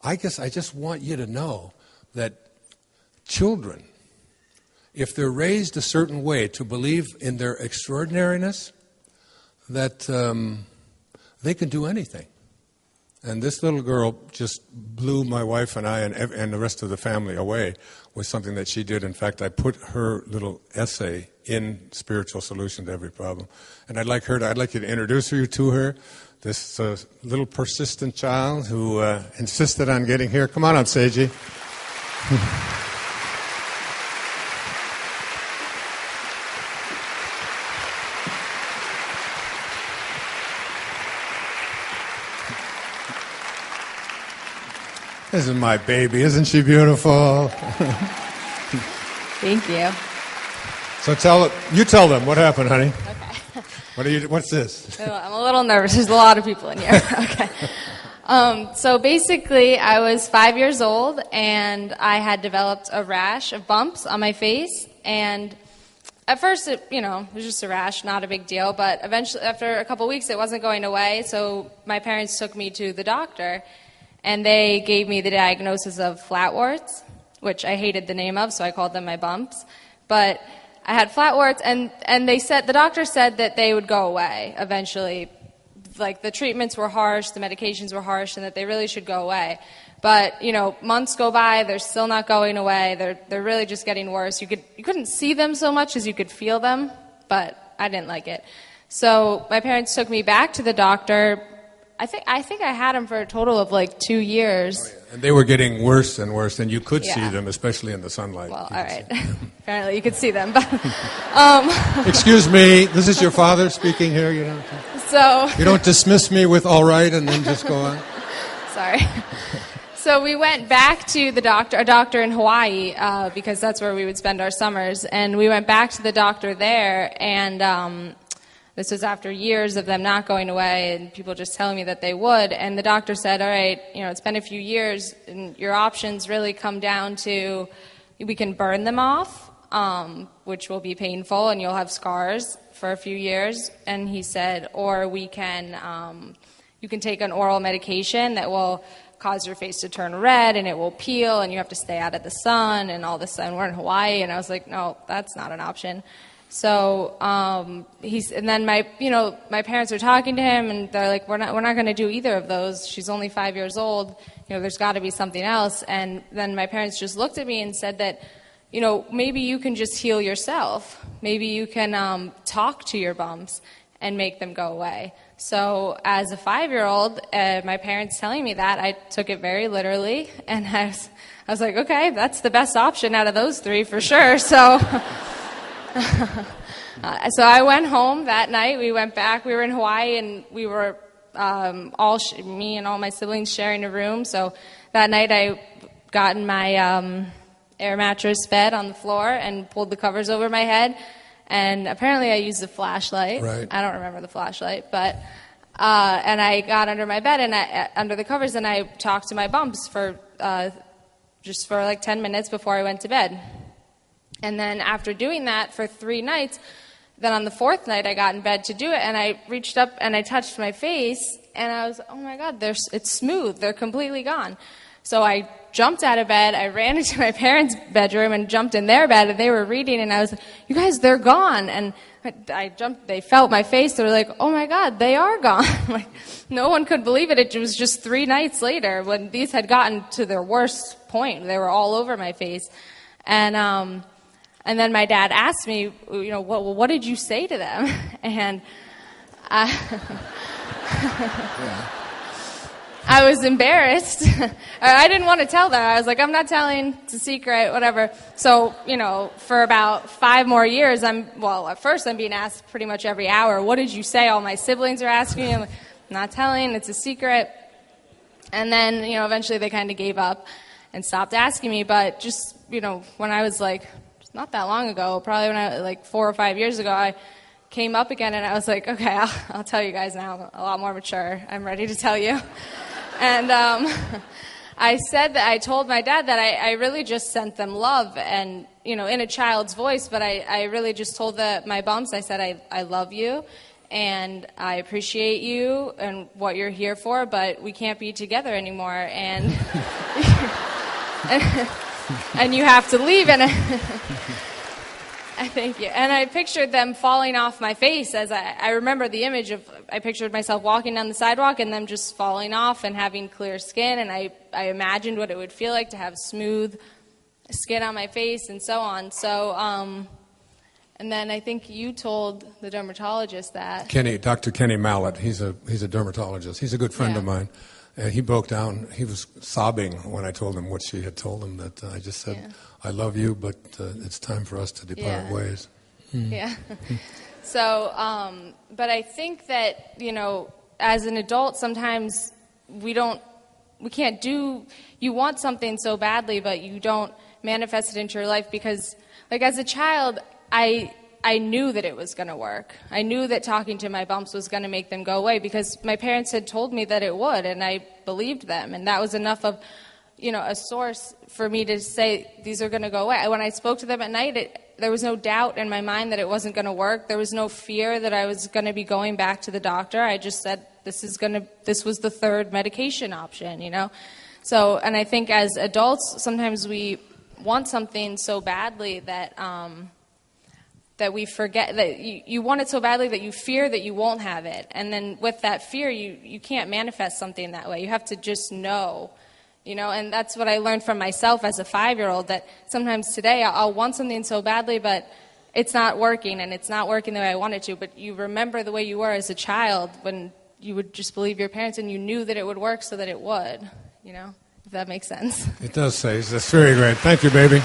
I guess I just want you to know that children, if they're raised a certain way to believe in their extraordinariness, that they can do anything. And this little girl just blew my wife and I and the rest of the family away with something that she did. In fact, I put her little essay in Spiritual Solution to Every Problem. And I'd like you to introduce you to her, this little persistent child who insisted on getting here. Come on up, Seiji. This is my baby. Isn't she beautiful? Thank you. So tell them what happened, honey. Okay. What's this? I'm a little nervous. There's a lot of people in here. Okay. So basically, I was 5 years old, and I had developed a rash of bumps on my face. And at first, it was just a rash, not a big deal. But eventually, after a couple weeks, it wasn't going away. So my parents took me to the doctor. And they gave me the diagnosis of flatwarts, which I hated the name of, so I called them my bumps. But I had flatwarts, and the doctor said that they would go away eventually. Like, the treatments were harsh, the medications were harsh, and that they really should go away. But, months go by, they're still not going away. They're really just getting worse. You couldn't see them so much as you could feel them, but I didn't like it. So my parents took me back to the doctor. I think I had them for a total of 2 years. Oh, yeah. And they were getting worse and worse, and you could see them, especially in the sunlight. Well, all right. Apparently you could see them. But, excuse me, this is your father speaking here. So you don't dismiss me with all right and then just go on. Sorry. So we went back to a doctor in Hawaii, because that's where we would spend our summers. And we went back to the doctor there, and this was after years of them not going away and people just telling me that they would. And the doctor said, all right, it's been a few years, and your options really come down to, we can burn them off, which will be painful, and you'll have scars for a few years. And he said, or you can take an oral medication that will cause your face to turn red, and it will peel, and you have to stay out of the sun, and all this. And we're in Hawaii, and I was like, no, that's not an option. So and then my parents were talking to him, and they're like, we're not going to do either of those. She's only 5 years old. There's got to be something else. And then my parents just looked at me and said that, maybe you can just heal yourself. Maybe you can talk to your bumps and make them go away. So as a 5-year-old, my parents telling me that, I took it very literally, and I was like, okay, that's the best option out of those three for sure. So. So I went home that night. We went back. We were in Hawaii, and we were me and all my siblings sharing a room. So that night I got in my air mattress bed on the floor and pulled the covers over my head. And apparently I used a flashlight. Right. I don't remember the flashlight, but and I got under my bed and under the covers, and I talked to my bumps for just for 10 minutes before I went to bed. And then after doing that for 3 nights, then on the 4th night I got in bed to do it, and I reached up and I touched my face, and I was, oh my God, it's smooth. They're completely gone. So I jumped out of bed. I ran into my parents' bedroom and jumped in their bed, and they were reading, and I was like, you guys, they're gone. And I jumped. They felt my face. They were like, oh my God, they are gone. No one could believe it. It was just 3 nights later when these had gotten to their worst point. They were all over my face. And then my dad asked me, what did you say to them? And I was embarrassed. I didn't want to tell them. I was like, I'm not telling. It's a secret, whatever. So, for about 5 more years, at first I'm being asked pretty much every hour, what did you say? All my siblings are asking me. I'm like, I'm not telling. It's a secret. And then, eventually they kind of gave up and stopped asking me. But just, when I was not that long ago, probably when I 4 or 5 years ago, I came up again, and I was like, okay, I'll tell you guys now. I'm a lot more mature. I'm ready to tell you. And I told my dad that I really just sent them love, and in a child's voice, but I really just told my bumps, I said, I love you, and I appreciate you and what you're here for, but we can't be together anymore, and and you have to leave. And thank you. And I pictured them falling off my face as I remember the image of, I pictured myself walking down the sidewalk and them just falling off and having clear skin, and I imagined what it would feel like to have smooth skin on my face and so on. So, and then I think you told the dermatologist that. Dr. Kenny Mallett, he's a dermatologist. He's a good friend of mine. And he broke down. He was sobbing when I told him what she had told him, that I just said, I love you, but it's time for us to depart ways. Yeah. So, but I think that, as an adult, sometimes we can't do, you want something so badly, but you don't manifest it into your life because, like, as a child, I knew that it was going to work. I knew that talking to my bumps was going to make them go away because my parents had told me that it would, and I believed them. And that was enough of, a source for me to say, these are going to go away. When I spoke to them at night, there was no doubt in my mind that it wasn't going to work. There was no fear that I was going to be going back to the doctor. I just said, this was the third medication option, So, and I think as adults, sometimes we want something so badly that that we forget that you want it so badly that you fear that you won't have it. And then with that fear, you can't manifest something that way. You have to just know, and that's what I learned from myself as a 5-year-old, that sometimes today I'll want something so badly, but it's not working, and it's not working the way I want it to. But you remember the way you were as a child when you would just believe your parents and you knew that it would work so that it would, if that makes sense. It does, Sage. That's very great. Thank you, baby.